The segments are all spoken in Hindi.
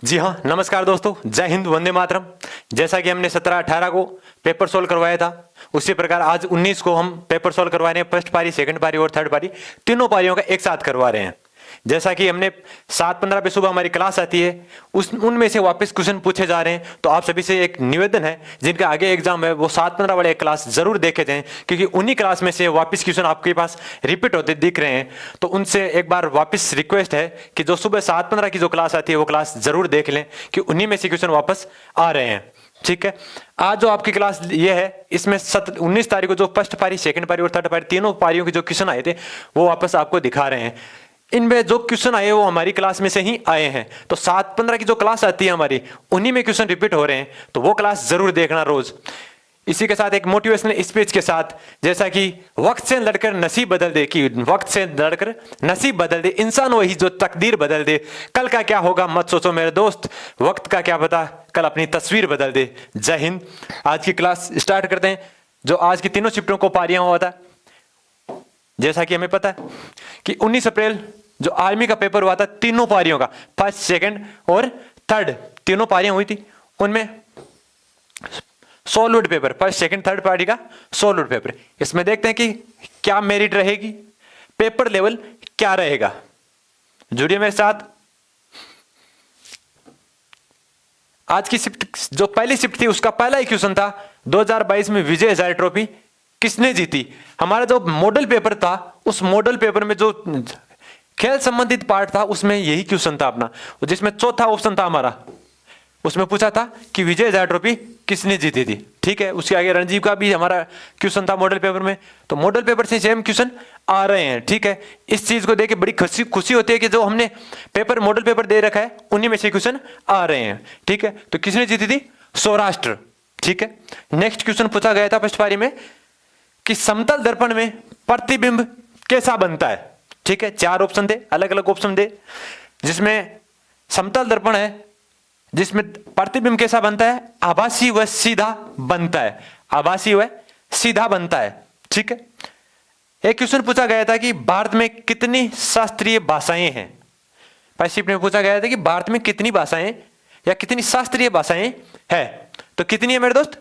जी हाँ, नमस्कार दोस्तों, जय हिंद, वंदे मातरम। जैसा कि हमने 17-18 को पेपर सोल्व करवाया था, उसी प्रकार आज 19 को हम पेपर सोल्व करवा रहे हैं। फर्स्ट पारी, सेकंड पारी और थर्ड पारी, तीनों पारियों का एक साथ करवा रहे हैं। जैसा कि हमने 7:15 पे सुबह हमारी क्लास आती है, उनमें से वापस क्वेश्चन पूछे जा रहे हैं। तो आप सभी से एक निवेदन है, जिनका आगे एग्जाम है वो 7:15 वाले क्लास जरूर देखे जाएं, क्योंकि उन्हीं क्लास में से वापस क्वेश्चन आपके पास रिपीट होते दिख रहे हैं। तो उनसे एक बार वापस रिक्वेस्ट है कि जो सुबह 7:15 की जो क्लास आती है वो क्लास जरूर देख लें, कि उन्हीं में से क्वेश्चन वापस आ रहे हैं। ठीक है, आज जो आपकी क्लास ये है, इसमें 19 तारीख को जो फर्स्ट पारी, सेकंड पारी और थर्ड पारी, तीनों पारियों के जो क्वेश्चन आए थे वो वापस आपको दिखा रहे हैं। इनमें जो क्वेश्चन आए वो हमारी क्लास में से ही आए हैं। तो 7:15 की जो क्लास आती है हमारी, उन्हीं में क्वेश्चन रिपीट हो रहे हैं, तो वो क्लास जरूर देखना रोज। इसी के साथ एक मोटिवेशनल स्पीच के साथ, जैसा कि वक्त से लड़कर नसीब बदल दे, कि वक्त से लड़कर नसीब बदल दे, इंसान वही जो तकदीर बदल दे। कल का क्या होगा मत सोचो मेरे दोस्त, वक्त का क्या पता, कल अपनी तस्वीर बदल दे। जय हिंद। आज की क्लास स्टार्ट करते हैं। जो आज की तीनों शिफ्टों को पारियां हुआ था, जैसा कि हमें पता है कि 19 अप्रैल जो आर्मी का पेपर हुआ था, तीनों पारियों का, फर्स्ट, सेकंड और थर्ड, तीनों पारियां हुई थी। उनमें solid paper, first second third party का सॉलिड पेपर। इसमें देखते हैं कि क्या मेरिट रहेगी, पेपर लेवल क्या रहेगा। जुड़िए मेरे साथ। आज की शिफ्ट, जो पहली शिफ्ट थी, उसका पहला ही क्वेश्चन था 2022 में विजय हजारे ट्रॉफी किसने जीती। हमारा जो मॉडल पेपर था, उस मॉडल पेपर में जो खेल संबंधित पार्ट था, उसमें यही क्वेश्चन था अपना, जिसमें चौथा ऑप्शन था हमारा। उसमें पूछा था कि विजय हजारे ट्रॉफी किसने जीती थी। ठीक है, उसके आगे रणजी का भी हमारा क्वेश्चन था मॉडल पेपर में। तो मॉडल पेपर से सेम क्वेश्चन आ रहे हैं। ठीक है, इस चीज को देख के बड़ी खुशी होती है कि जो हमने पेपर मॉडल पेपर दे रखा है, उन्हीं में से क्वेश्चन आ रहे हैं। ठीक है, तो किसने जीती थी? सौराष्ट्र। ठीक है, नेक्स्ट क्वेश्चन पूछा गया था फर्स्ट पारी में कि समतल दर्पण में प्रतिबिंब कैसा बनता है। ठीक है, 4 ऑप्शन थे, अलग अलग ऑप्शन थे, जिसमें समतल दर्पण है, जिसमें प्रतिबिंब कैसा बनता है? आभासी व सीधा बनता है। आभासी व सीधा बनता है। ठीक है, एक क्वेश्चन पूछा गया था कि भारत में कितनी शास्त्रीय भाषाएं हैं। पैसिव में पूछा गया था कि भारत में कितनी भाषाएं या कितनी शास्त्रीय भाषाएं है। तो कितनी है मेरे दोस्त?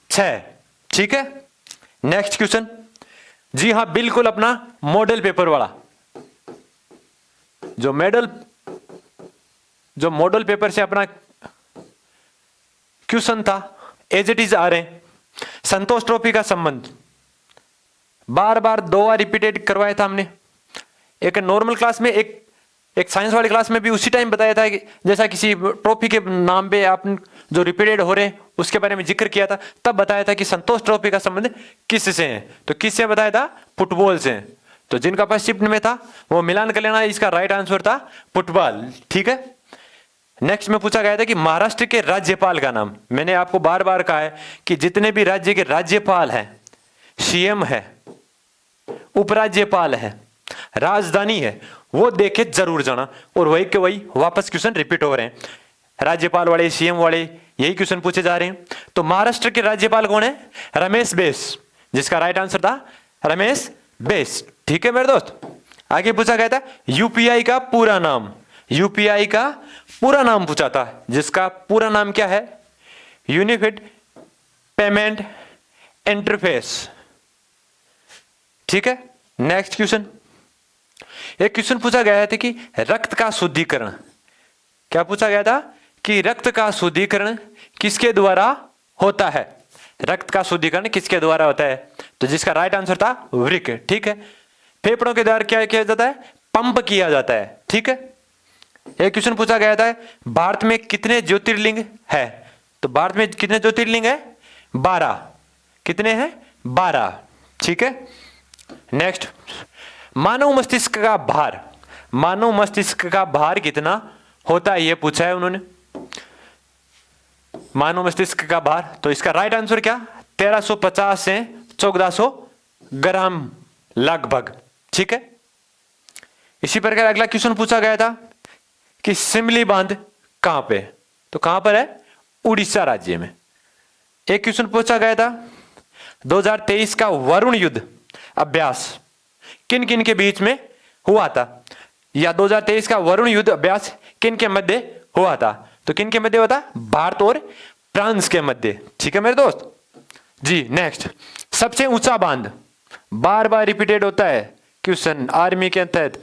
6। ठीक है, नेक्स्ट क्वेश्चन, जी हां बिल्कुल अपना मॉडल पेपर वाला, जो मॉडल पेपर से अपना क्वेश्चन था, एज इट इज आ रहे हैं। संतोष ट्रॉफी का संबंध बार 2 बार रिपीटेड करवाया था हमने, एक नॉर्मल क्लास में, एक साइंस वाली क्लास में भी उसी टाइम बताया था कि जैसा किसी ट्रॉफी के नाम पे आप जो रिपीटेड हो रहे हैं उसके बारे में जिक्र किया था, तब बताया था कि संतोष ट्रॉफी का संबंध किससे है। तो किससे बताया था? फुटबॉल से। तो जिनका पास शिफ्ट में था वो मिलान कर लेना, इसका राइट आंसर था फुटबॉल। ठीक है, नेक्स्ट में पूछा गया था कि महाराष्ट्र के राज्यपाल का नाम। मैंने आपको बार बार कहा है कि जितने भी राज्य के राज्यपाल हैं, सीएम है, उपराज्यपाल है, राजधानी है, वो देखे जरूर जाना। और वही के वही वापस क्वेश्चन रिपीट हो रहे हैं, राज्यपाल वाले, सीएम वाले, यही क्वेश्चन पूछे जा रहे हैं। तो महाराष्ट्र के राज्यपाल कौन है? रमेश बैस, जिसका राइट आंसर था रमेश बैस। ठीक है मेरे दोस्त, आगे पूछा गया था यूपीआई का पूरा नाम। यूपीआई का पूरा नाम पूछा था, जिसका पूरा नाम क्या है? Unified payment interface. ठीक है, नेक्स्ट क्वेश्चन, एक क्वेश्चन पूछा गया था कि रक्त का शुद्धिकरण। क्या पूछा गया था? कि रक्त का शुद्धिकरण किसके द्वारा होता है? रक्त का शुद्धिकरण किसके द्वारा होता है? तो जिसका राइट आंसर था वृक्क। ठीक है, फेफड़ों के द्वारा क्या किया जाता है? पंप किया जाता है। ठीक है, एक क्वेश्चन पूछा गया था भारत में कितने ज्योतिर्लिंग है। तो भारत में कितने ज्योतिर्लिंग है? 12। कितने हैं? 12। ठीक है, नेक्स्ट, मानव मस्तिष्क का भार। मानव मस्तिष्क का भार कितना होता है, यह पूछा है उन्होंने। मानव मस्तिष्क का भार, तो इसका राइट आंसर क्या? 1350 से 1400 ग्राम लगभग। ठीक है, इसी प्रकार अगला क्वेश्चन पूछा गया था कि सिमली बांध कहां पे? तो कहां पर है? उड़ीसा राज्य में। एक क्वेश्चन पूछा गया था 2023 का वरुण युद्ध अभ्यास किन किन के बीच में हुआ था, या 2023 का वरुण युद्ध अभ्यास किन के मध्य हुआ था। तो किन के मध्य हुआ था? भारत और फ्रांस के मध्य। ठीक है मेरे दोस्त जी। नेक्स्ट, सबसे ऊंचा बांध, बार बार रिपीटेड होता है क्वेश्चन आर्मी के तहत,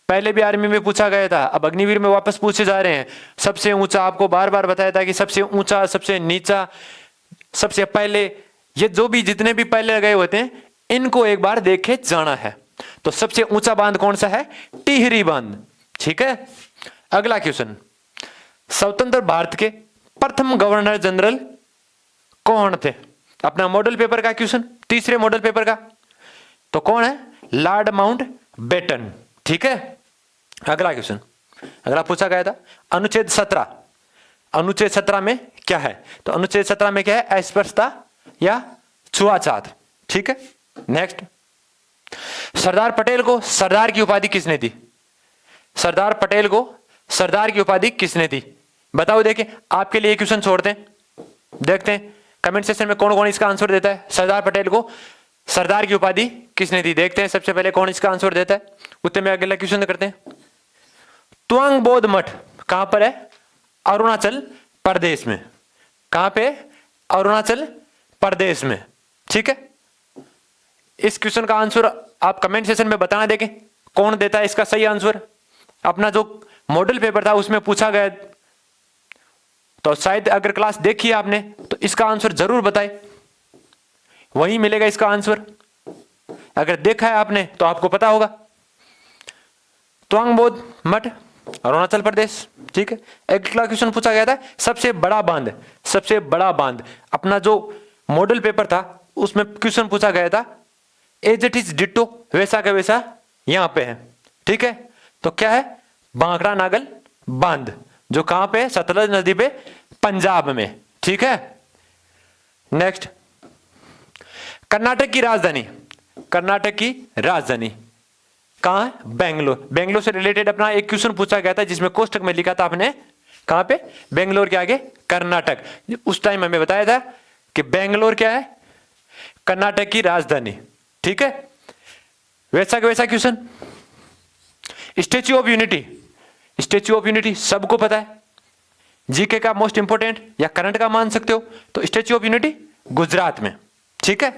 पहले भी आर्मी में पूछा गया था, अब अग्निवीर में वापस पूछे जा रहे हैं। सबसे ऊंचा आपको बार बार बताया था कि सबसे ऊंचा, सबसे नीचा, सबसे पहले, ये जो भी जितने भी पहले गए होते हैं इनको एक बार देखे जाना है। तो सबसे ऊंचा बांध कौन सा है? टिहरी बांध। ठीक है। अगला क्वेश्चन, स्वतंत्र भारत के प्रथम गवर्नर जनरल कौन थे? अपना मॉडल पेपर का क्वेश्चन, तीसरे मॉडल पेपर का। तो कौन है? Lord Mountbatten. ठीक है। अगला क्वेश्चन, अगला पूछा गया था अनुच्छेद 17, अनुच्छेद 17 में क्या है? तो अनुच्छेद 17 में क्या है? अस्पृश्यता या छुआछूत। ठीक है। नेक्स्ट, सरदार पटेल को सरदार की उपाधि किसने दी? सरदार पटेल को सरदार की उपाधि किसने दी? बताओ। देखिए आपके लिए क्वेश्चन छोड़ते हैं, देखते हैं कमेंट सेक्शन में कौन कौन इसका आंसर देता है। सरदार पटेल को सरदार की उपाधि किसने दी? देखते हैं सबसे पहले कौन इसका आंसर देता है। उत्तर में अगला क्वेश्चन करते हैं। तुआंग बौद्ध मठ कहां पर है? अरुणाचल प्रदेश में। कहां पे? अरुणाचल प्रदेश में। ठीक है। इस क्वेश्चन का आंसर आप कमेंट सेक्शन में बताना, देखें कौन देता है इसका सही आंसर। अपना जो मॉडल पेपर था उसमें पूछा गया, तो शायद अगर क्लास देखी है आपने तो इसका आंसर जरूर बताएं, वही मिलेगा इसका आंसर। अगर देखा है आपने तो आपको पता होगा। तुआंग बौद्ध मठ अरुणाचल प्रदेश। ठीक है। अगला क्वेश्चन पूछा गया था सबसे बड़ा बांध, सबसे बड़ा बांध। अपना जो मॉडल पेपर था उसमें क्वेश्चन पूछा गया था एज इट इज डिट्टो, वैसा का वैसा यहां पे है। ठीक है। तो क्या है? भाखड़ा नागल बांध, जो कहां पे है? सतलज नदी पे, पंजाब में। ठीक है। नेक्स्ट, कर्नाटक की राजधानी, कर्नाटक की राजधानी कहां है? बेंगलोर। बेंगलोर से रिलेटेड अपना एक क्वेश्चन पूछा गया था जिसमें कोष्टक में लिखा था आपने कहां पे? बेंगलोर के आगे कर्नाटक। उस टाइम हमें बताया था कि बेंगलोर क्या है? कर्नाटक की राजधानी। ठीक है। वैसा का वैसा question, statue of unity, statue of unity सबको पता है, जीके का मोस्ट इंपोर्टेंट या करंट का मान सकते हो। तो स्टैच्यू ऑफ यूनिटी गुजरात में। ठीक है।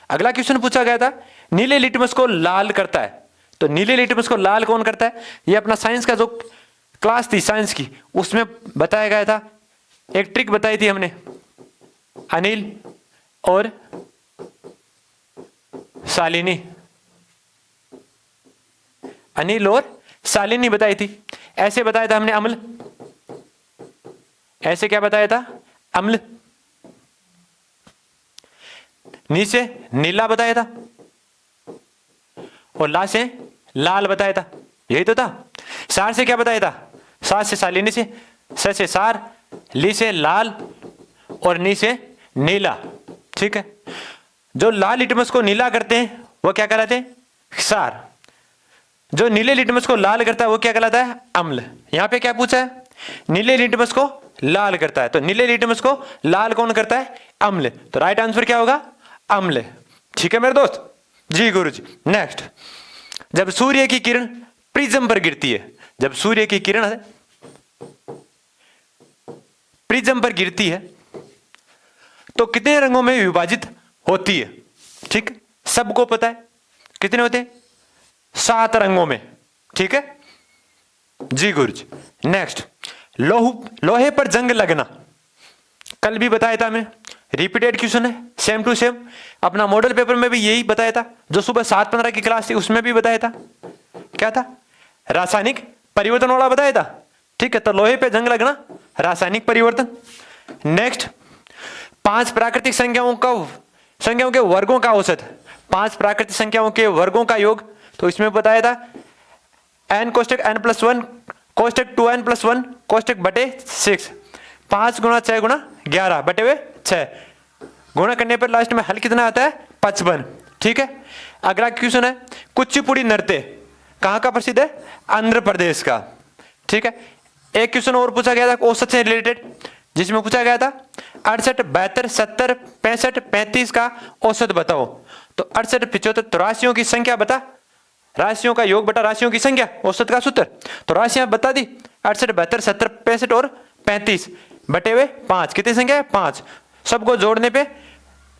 अगला क्वेश्चन पूछा गया था नीले लिटमस को लाल करता है। तो नीले लिटमस को लाल कौन करता है? ये अपना साइंस का जो क्लास थी साइंस की उसमें बताया गया था, एक ट्रिक बताई थी हमने, अनिल और शालिनी, अनिल और शालिनी बताई थी। ऐसे बताया था हमने अम्ल, ऐसे क्या बताया था? अम्ल। नीचे नीला बताया था और ला से लाल बताया था, यही तो था। सार से क्या बताया था? सार से शालिनी से, स से सार, ली से लाल और नी से नीला। ठीक है। जो लाल लिटमस को नीला करते हैं वो क्या कहलाते हैं? क्षार। जो नीले लिटमस को लाल करता है वो क्या कहलाता है? अम्ल। यहां पे क्या पूछा है? नीले लिटमस को लाल करता है, तो नीले लिटमस को लाल कौन करता है? अम्ल। तो राइट आंसर क्या होगा? अम्ल। ठीक है मेरे दोस्त जी। गुरुजी। नेक्स्ट, जब सूर्य की किरण प्रिज्म पर गिरती है, जब सूर्य की किरण प्रिज्म पर गिरती है तो कितने रंगों में विभाजित होती है? ठीक, सबको पता है कितने होते हैं? 7 रंगों में। ठीक है जी गुरुजी। नेक्स्ट, लोहे पर जंग लगना, कल भी बताया था मैं, रिपीटेड क्वेश्चन है, सेम टू सेम। अपना मॉडल पेपर में भी यही बताया था, जो सुबह 7:15 की क्लास थी उसमें भी बताया था। क्या था? रासायनिक परिवर्तन वाला बताया था। ठीक है। तो लोहे पे जंग लगना, रासायनिक परिवर्तन। नेक्स्ट, 5 प्राकृतिक संख्याओं के वर्गों का औसत, 5 प्राकृतिक संख्याओं के वर्गों का योग। तो इसमें बताया था n कोष्टक n+1 कोष्टक 2n+1 कोष्टक बटे 6, 5 गुणा 6 गुणा 11 बटे हुए 6, गुणा करने पर लास्ट में हल कितना आता है? 55। ठीक है। अगला क्वेश्चन है कुचिपुड़ी नृत्य कहां का प्रसिद्ध है? आंध्र प्रदेश का। ठीक है। एक क्वेश्चन और पूछा गया था औसत से रिलेटेड, जिसमें पूछा गया था 68, 72, 70, 65, 35 का औसत बताओ। तो 68, 75 तो राशियों की संख्या बता, राशियों का योग बटा राशियों की संख्या, औसत का सूत्र। तो राशियां बता दी, 68, 72, 70, 65 और 35 बटे हुए 5, कितनी संख्या है 5। सबको जोड़ने पे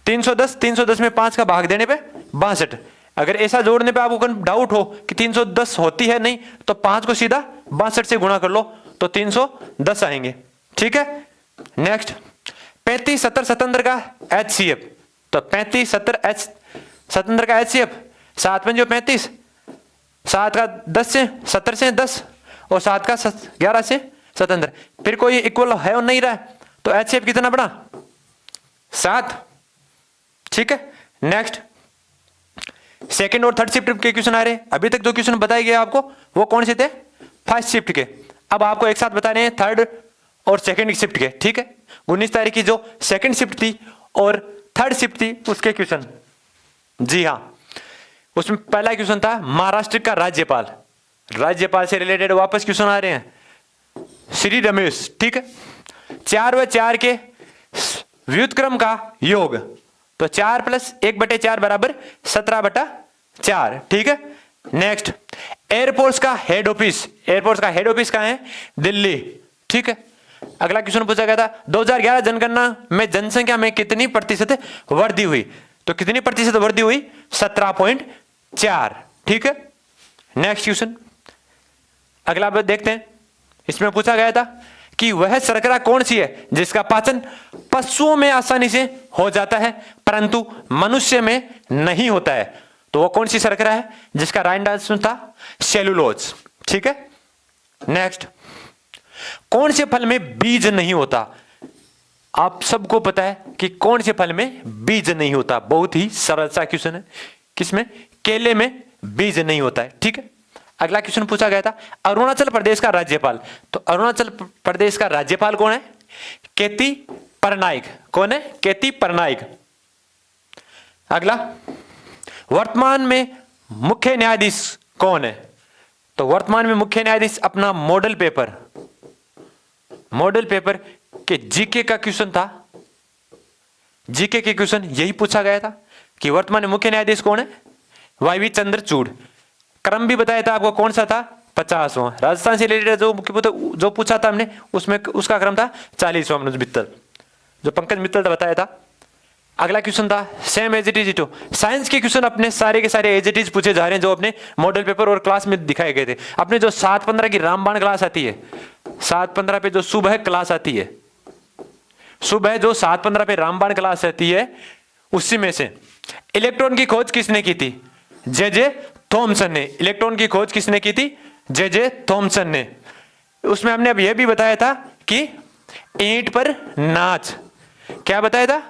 310, 310 में 5 का भाग देने पे 62। अगर ऐसा जोड़ने पे आपको डाउट हो कि 310 होती है नहीं, तो 5 को सीधा 62 से गुणा कर लो तो 310 आएंगे। ठीक है, नेक्स्ट 35, 70, 77 का HCF। तो 35, 70, 77 का HCF 7 पंजो 35, 7 का 10 से 70 से 10 और 7 का 11 से 77। फिर कोई इक्वल है और नहीं रहा, तो HCF कितना बड़ा 7। ठीक है, नेक्स्ट सेकंड और थर्ड शिफ्ट के क्वेश्चन आ रहे हैं। अभी तक जो क्वेश्चन बताए गए आपको वो कौन से थे, फर्स्ट शिफ्ट के। अब आपको एक साथ बता रहे हैं थर्ड और सेकंड शिफ्ट के। ठीक है, 19 तारीख की जो सेकंड शिफ्ट थी और थर्ड शिफ्ट थी उसके क्वेश्चन। जी हाँ, उसमें पहला क्वेश्चन था महाराष्ट्र का राज्यपाल। राज्यपाल से रिलेटेड वापस क्वेश्चन आ रहे हैं, श्री रमेश। ठीक है, 4 व 4 के व्युत्क्रम का योग, तो 4 + 1/4 बराबर 17/4। ठीक है, नेक्स्ट एयरफोर्स का हेड ऑफिस। एयरफोर्स का हेड ऑफिस कहाँ है, दिल्ली। ठीक है, अगला क्वेश्चन पूछा गया था 2011 जनगणना में जनसंख्या में कितनी प्रतिशत वृद्धि हुई, तो कितनी प्रतिशत वृद्धि हुई 17.4। ठीक है, नेक्स्ट क्वेश्चन अगला देखते हैं। इसमें पूछा गया था कि वह शर्करा कौन सी है जिसका पाचन पशुओं में आसानी से हो जाता है परंतु मनुष्य में नहीं होता है, तो वो कौन सी शर्करा है जिसका राइट आंसर था सेलुलोज। ठीक है, नेक्स्ट कौन से फल में बीज नहीं होता। आप सबको पता है कि कौन से फल में बीज नहीं होता, बहुत ही सरल सा क्वेश्चन है। किसमें, केले में बीज नहीं होता है। ठीक है, अगला क्वेश्चन पूछा गया था अरुणाचल प्रदेश का राज्यपाल। तो अरुणाचल प्रदेश का राज्यपाल कौन है, केती पटनायक। कौन है, केती पटनायक। अगला वर्तमान में मुख्य न्यायाधीश कौन है, तो वर्तमान में मुख्य न्यायाधीश अपना मॉडल पेपर के जीके का क्वेश्चन था। जीके के क्वेश्चन यही पूछा गया था कि वर्तमान में मुख्य न्यायाधीश कौन है, वाईवी चंद्रचूड़। क्रम भी बताया था आपको, कौन सा था 50वां। राजस्थान से रिलेटेड जो पूछा था हमने उसमें उसका क्रम था 40वां, मनोज मित्तल जो पंकज मित्तल बताया था। अगला क्वेश्चन था same as it is ditto. Science के क्वेश्चन अपने सारे के सारे एज इट इज पूछे जा रहे हैं जो अपने मॉडल पेपर और क्लास में दिखाए गए थे। अपने जो 7-15 की रामबाण क्लास आती है, 7-15 पे जो सुबह क्लास आती है, सुबह जो 7-15 पे रामबाण क्लास आती है, उसी में से इलेक्ट्रॉन की खोज किसने की थी, जे थॉमसन ने। इलेक्ट्रॉन की खोज किसने की थी, जे थॉमसन ने। उसमें हमने अब यह भी बताया था कि ईंट पर नाच, क्या बताया था,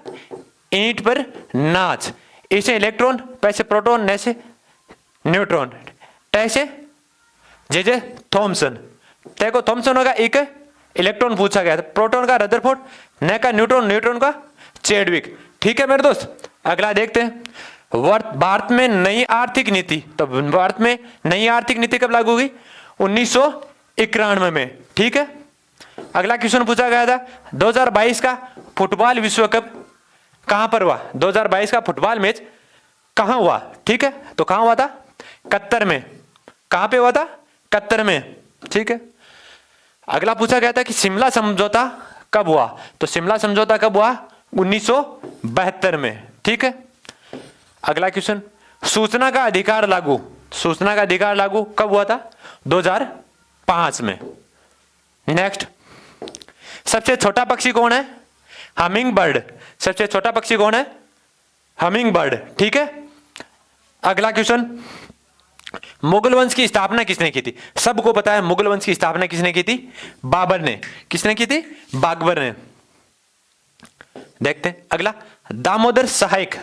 ईंट पर नाच। इसे इलेक्ट्रॉन, पैसे प्रोटॉन, नैसे न्यूट्रॉन, टैसे जे थॉमसन। देखो थॉमसन होगा एक इलेक्ट्रॉन पूछा गया था, प्रोटॉन का रदरफोर्ड, न का न्यूट्रॉन का चैडविक। ठीक है मेरे दोस्त, अगला देखते हैं भारत में नई आर्थिक नीति। तो भारत में नई आर्थिक नीति कब लागू हुई, 1991 में। ठीक है, अगला क्वेश्चन पूछा गया था 2022 का फुटबॉल विश्व कप कहां पर हुआ। 2022 का फुटबॉल मैच कहां हुआ। ठीक है, तो कहां हुआ था, कतर में। कहां पे हुआ था, कतर में। ठीक है, अगला पूछा गया था कि शिमला समझौता कब हुआ। तो शिमला समझौता कब हुआ, 1972 में। ठीक है, अगला क्वेश्चन सूचना का अधिकार लागू। सूचना का अधिकार लागू कब हुआ था, 2005 में। नेक्स्ट सबसे छोटा पक्षी कौन है, हमिंग बर्ड। सबसे छोटा पक्षी कौन है, हमिंग बर्ड। ठीक है, अगला क्वेश्चन मुगल वंश की स्थापना किसने की थी। सबको पता है मुगल वंश की स्थापना किसने की थी, बाबर ने। किसने की थी, बाबर ने। देखते हैं अगला दामोदर सहायक।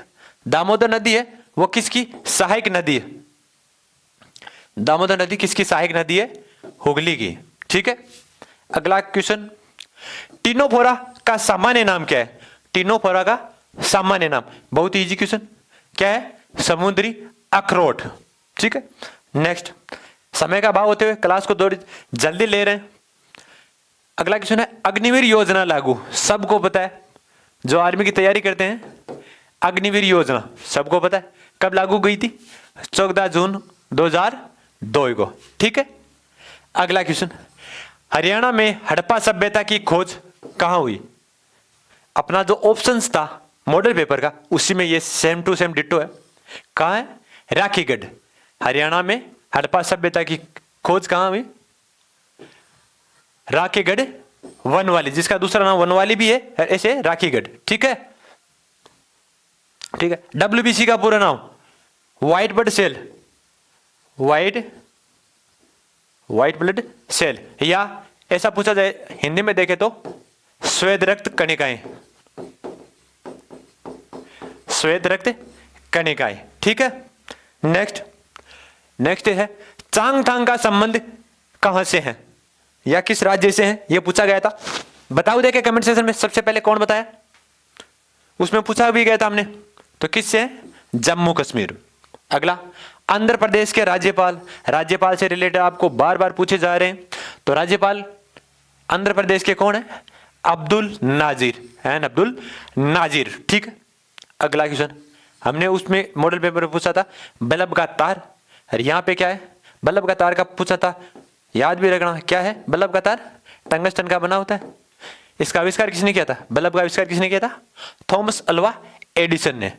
दामोदर नदी है वो किसकी सहायक नदी है, दामोदर नदी किसकी सहायक नदी है, हुगली की। ठीक है, अगला क्वेश्चन टिनोफोरा का सामान्य नाम क्या है। टिनोफोरा का सामान्य नाम, बहुत इजी क्वेश्चन, क्या है, समुद्री अखरोट। ठीक है, नेक्स्ट समय का अभाव होते हुए क्लास को थोड़ी जल्दी ले रहे हैं। अगला क्वेश्चन है अग्निवीर योजना लागू। सबको पता है जो आर्मी की तैयारी करते हैं, अग्निवीर योजना सबको पता है कब लागू गई थी, 14 जून 2002 को। ठीक है, अगला क्वेश्चन हरियाणा में हड़प्पा सभ्यता की खोज कहाँ हुई? अपना जो ऑप्शंस था मॉडल पेपर का, उसी में ये सेम टू सेम डिट्टो है। कहाँ है? राखीगढ़। हरियाणा में हड़प्पा सभ्यता की खोज कहाँ हुई? राखीगढ़ वनवाली, जिसका दूसरा नाम वनवाली भी है, ऐसे राखीगढ़। ठीक है, ठीक है। WBC का पूरा नाम white blood cell, white blood cell, या ऐसा पूछा जाए हिंदी में देखे तो श्वेत रक्त कणिकाएं, श्वेत रक्त कणिकाएं। ठीक है। नेक्स्ट है चांगथांग का संबंध कहां से है या किस राज्य से है, यह पूछा गया था। बताओ देखे कमेंट सेक्शन में, सबसे पहले कौन बताया? उसमें पूछा भी गया था हमने, तो किससे है? जम्मू कश्मीर। अगला, आंध्र प्रदेश के राज्यपाल से रिलेटेड आपको बार बार पूछे जा रहे हैं, तो राज्यपाल आंध्र प्रदेश के कौन है? अब्दुल नाजिर, है अब्दुल नाजिर। ठीक है। अगला क्वेश्चन हमने उसमें मॉडल पेपर में पूछा था बल्ब का तार, और यहां पे क्या है? बल्ब का तार का पूछा था, याद भी रखना क्या है बल्ब का तार? टंगस्टन का बना होता है। इसका आविष्कार किसने किया था? बल्ब का आविष्कार किसने किया था? थॉमस अल्वा एडिसन ने,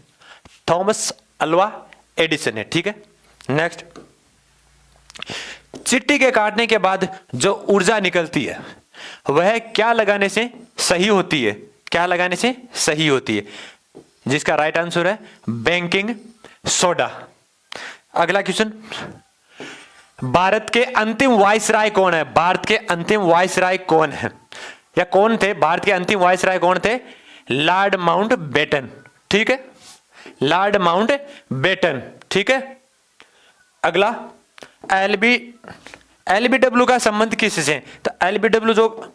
थॉमस अल्वा एडिसन ने। ठीक है। नेक्स्ट, चिट्ठी के काटने के बाद जो ऊर्जा निकलती है वह क्या लगाने से सही होती है? क्या लगाने से सही होती है? जिसका राइट आंसर है बेकिंग सोडा। अगला क्वेश्चन, भारत के अंतिम वायसराय कौन है? भारत के अंतिम वायसराय कौन है या कौन थे? भारत के अंतिम वायसराय कौन थे? Lord Mountbatten. ठीक है, लॉर्ड माउंटबेटन। ठीक है। अगला, एलबीडब्ल्यू का संबंध किससे है? तो एलबीडब्ल्यू जो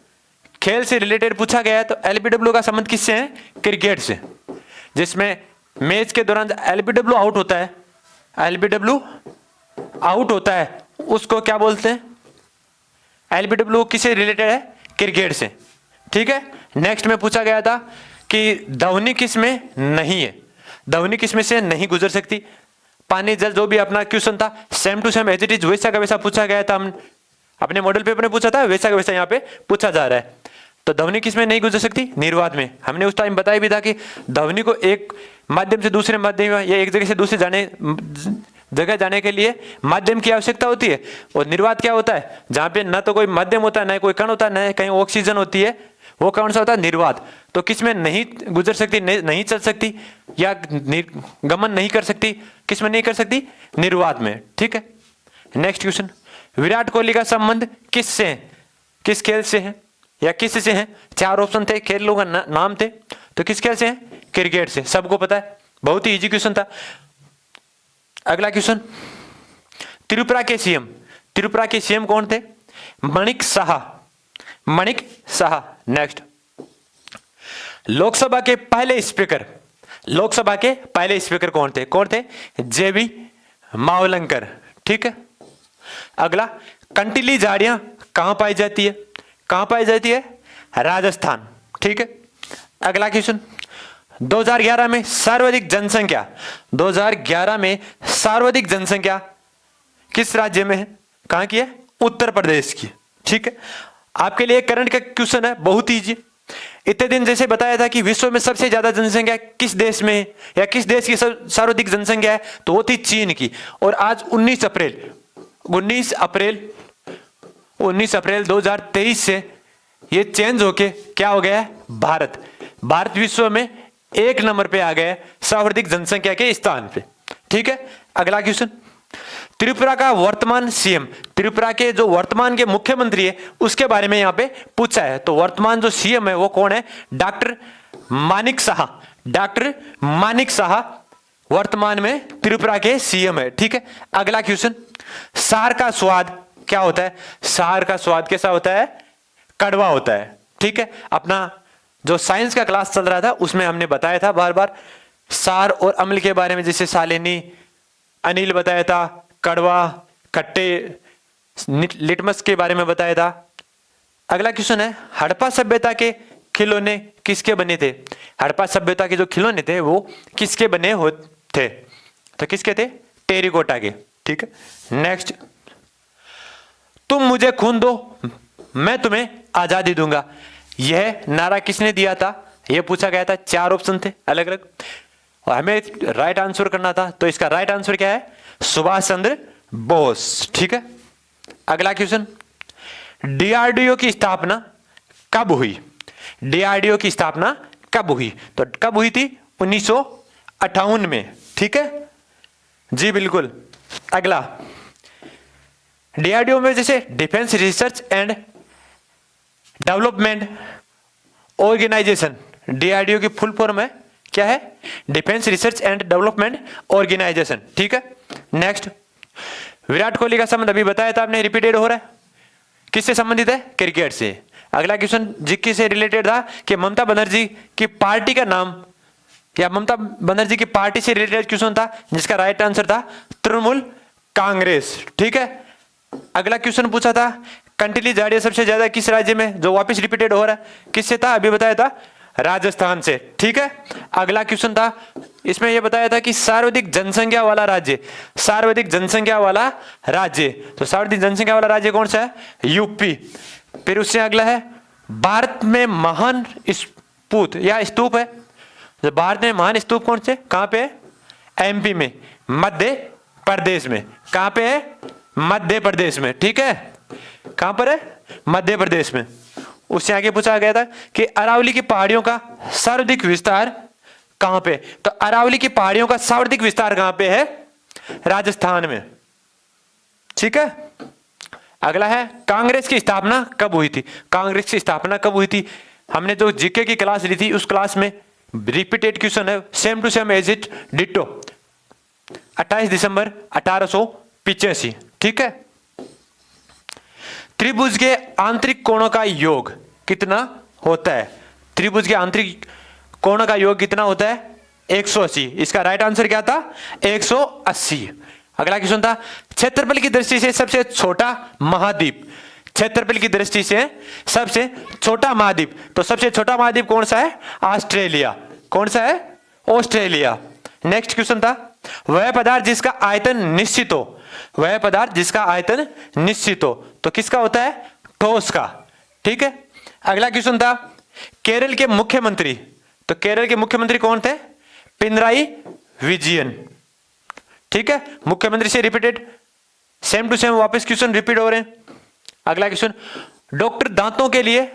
खेल से रिलेटेड पूछा गया है, तो एलबीडब्ल्यू का संबंध किससे है? क्रिकेट से। जिसमें मैच के दौरान एलबीडब्ल्यू आउट होता है, एलबीडब्ल्यू आउट होता है, उसको क्या बोलते हैं? एलबीडब्ल्यू किससे रिलेटेड है? क्रिकेट से। ठीक है। नेक्स्ट में पूछा गया था कि ध्वनि किस में नहीं है, ध्वनि किस में से नहीं गुजर सकती? पानी जल, जो भी अपना क्वेश्चन था same to same as it is वैसा का वैसा पूछा गया था। हम अपने मॉडल पेपर में पूछा था, वैसा का वैसा यहाँ पे पूछा जा रहा है। तो ध्वनि किस में नहीं गुजर सकती? निर्वात में। हमने उस टाइम बताया भी था कि ध्वनि को एक माध्यम से दूसरे माध्यम या एक जगह से दूसरे जगह जाने के लिए माध्यम की आवश्यकता होती है। और निर्वात क्या होता है? जहां पे न तो कोई माध्यम होता है, न कोई कण होता है, न कहीं ऑक्सीजन होती है, वो कौन सा होता है? निर्वात। तो किस में नहीं गुजर सकती, नहीं चल सकती या गमन नहीं कर सकती? किस में नहीं कर सकती? निर्वात में। ठीक है। नेक्स्ट क्वेश्चन, विराट कोहली का संबंध किससे है? किस खेल से है या किस से है? चार ऑप्शन थे, खेलों का नाम थे, तो किस खेल से है? क्रिकेट से। सबको पता है, बहुत ही इजी क्वेश्चन था। अगला क्वेश्चन, त्रिपुरा के सीएम कौन थे? माणिक साहा, माणिक साहा। नेक्स्ट, लोकसभा के पहले स्पीकर कौन थे? जेबी मावलंकर। ठीक है। अगला, कंटीली झाड़ियां कहां पाई जाती है? राजस्थान। ठीक है। अगला क्वेश्चन, 2011 में सर्वाधिक जनसंख्या किस राज्य में है? कहां की है? उत्तर प्रदेश की। ठीक है। आपके लिए करंट का क्वेश्चन है, बहुत इजी। इतने दिन जैसे बताया था कि विश्व में सबसे ज्यादा जनसंख्या किस देश में है या किस देश की सर्वाधिक जनसंख्या है, तो वो थी चीन की। और आज 19 अप्रैल 2023 से ये चेंज होके क्या हो गया है? भारत विश्व में 1 नंबर पे आ गया है सर्वाधिक जनसंख्या के स्थान पे। ठीक है। अगला क्वेश्चन, त्रिपुरा का वर्तमान सीएम, त्रिपुरा के जो वर्तमान के मुख्यमंत्री है उसके बारे में यहां पे पूछा है। तो वर्तमान जो सीएम है वो कौन है? डॉक्टर मानिक साहा वर्तमान में त्रिपुरा के सीएम है। ठीक है। अगला क्वेश्चन, सार का स्वाद क्या होता है? सार का स्वाद कैसा होता है? कड़वा होता है। ठीक है। अपना जो साइंस का क्लास चल रहा था उसमें हमने बताया था बार बार सार और अम्ल के बारे में, जैसे सालिनी, अनिल बताया था, कड़वा, खट्टे, लिटमस के बारे में बताया था। अगला क्वेश्चन है, हड़प्पा सभ्यता के खिलौने किसके बने थे? हड़प्पा सभ्यता के जो खिलौने थे वो किसके बने थे? तो किसके थे? टेरिकोटा के। ठीक है। नेक्स्ट, तुम मुझे खून दो मैं तुम्हें आजादी दूंगा। यह नारा किसने दिया था, यह पूछा गया था। 4 ऑप्शन थे अलग अलग और हमें राइट आंसर करना था, तो इसका राइट आंसर क्या है, सुभाष चंद्र बोस। ठीक है, अगला क्वेश्चन, डीआरडीओ की स्थापना कब हुई? डीआरडीओ की स्थापना कब हुई? तो कब हुई थी? 1958 में। ठीक है जी, बिल्कुल। अगला, डीआरडीओ में जैसे defence research and development organisation, DRDO की फुल फॉर्म है क्या है, defence research and development organisation. ठीक है, नेक्स्ट, विराट कोहली का संबंध अभी बताया था आपने, रिपीटेड हो रहा है, किससे संबंधित है? क्रिकेट से। अगला क्वेश्चन जिक्की से रिलेटेड था कि ममता बनर्जी की पार्टी का नाम, या ममता बनर्जी की पार्टी से रिलेटेड क्वेश्चन था, जिसका राइट आंसर था तृणमूल कांग्रेस। ठीक है, अगला क्वेश्चन पूछा था कंटिली जाड़िया सबसे ज्यादा किस राज्य में, जो वापस रिपीटेड हो रहा है, किससे था? अभी बताया था राजस्थान से। ठीक है, अगला क्वेश्चन था, इसमें यह बताया था कि सर्वाधिक जनसंख्या वाला राज्य, सर्वाधिक जनसंख्या वाला राज्य, तो सर्वाधिक जनसंख्या वाला राज्य कौन सा है? यूपी। फिर उससे अगला है, भारत में महान स्तूप या स्तूप है, भारत में महान स्तूप कौन से, कहां पे है? एमपी में, मध्य प्रदेश में। कहां पे है? मध्य प्रदेश में। ठीक है, कहां पर है? मध्य प्रदेश में। उससे आगे पूछा गया था कि अरावली की पहाड़ियों का सर्वाधिक विस्तार कहां पे? तो अरावली की पहाड़ियों का सर्वाधिक विस्तार कहां पे है? राजस्थान में। ठीक है, अगला है, कांग्रेस की स्थापना कब हुई थी? कांग्रेस की स्थापना कब हुई थी? हमने जो जीके की क्लास ली थी उस क्लास में रिपीटेड क्वेश्चन है, same to same as it ditto, 28 दिसंबर 1885। ठीक है, त्रिभुज के आंतरिक कोणों का योग कितना होता है? त्रिभुज के आंतरिक कोणों का योग कितना होता है? 180। इसका राइट आंसर क्या था? 180। अगला क्वेश्चन था, क्षेत्रफल की दृष्टि से सबसे छोटा महाद्वीप, क्षेत्रफल की दृष्टि से सबसे छोटा महाद्वीप, तो सबसे छोटा महाद्वीप कौन सा है? ऑस्ट्रेलिया। कौन सा है? ऑस्ट्रेलिया। नेक्स्ट क्वेश्चन था, वह पदार्थ जिसका आयतन निश्चित हो, वह पदार्थ जिसका आयतन निश्चित हो, तो किसका होता है? ठोस का। ठीक है, अगला क्वेश्चन था, केरल के मुख्यमंत्री, तो केरल के मुख्यमंत्री कौन थे? पिनराई विजयन। ठीक है, मुख्यमंत्री से रिपीटेड, सेम टू सेम वापस क्वेश्चन रिपीट हो रहे हैं। अगला क्वेश्चन, डॉक्टर दांतों के लिए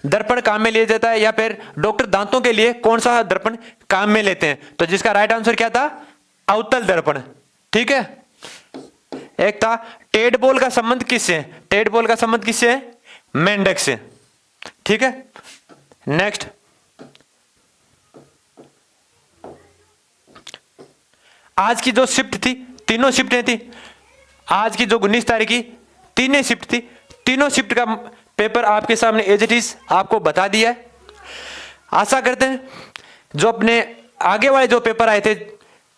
दर्पण काम में लिया जाता है, या फिर डॉक्टर दांतों के लिए कौन सा दर्पण काम में लेते हैं? तो जिसका राइट आंसर क्या था? अवतल दर्पण। ठीक है, एक था टेडपोल का संबंध किससे है? टेडपोल का संबंध किससे है? मेंढक से। ठीक है, नेक्स्ट, आज की जो शिफ्ट थी, तीनों शिफ्टें थी, आज की जो 19 तारीख की तीनों शिफ्ट थी, तीनों शिफ्ट का पेपर आपके सामने एज इट इज आपको बता दिया है। आशा करते हैं जो अपने आगे वाले जो पेपर आए थे,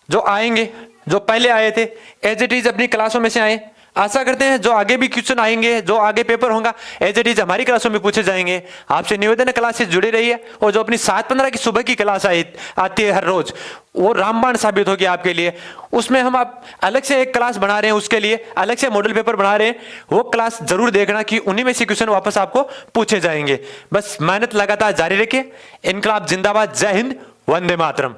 जो आएंगे, जो पहले आए थे, एज इट इज अपनी क्लासों में से आए। आशा करते हैं जो आगे भी क्वेश्चन आएंगे, जो आगे पेपर होगा, एज इट इज हमारी क्लासों में पूछे जाएंगे। आपसे निवेदन है क्लास से जुड़े रहिए, और जो अपनी 7:15 की सुबह की क्लास आती है हर रोज, वो रामबाण साबित होगी आपके लिए। उसमें हम आप अलग से एक क्लास बना रहे हैं, उसके लिए अलग से मॉडल पेपर बना रहे हैं, वो क्लास जरूर देखना कि उन्हीं में से क्वेश्चन वापस आपको पूछे जाएंगे। बस मेहनत लगातार जारी रखिए। इनकलाब जिंदाबाद। जय हिंद, वंदे मातरम।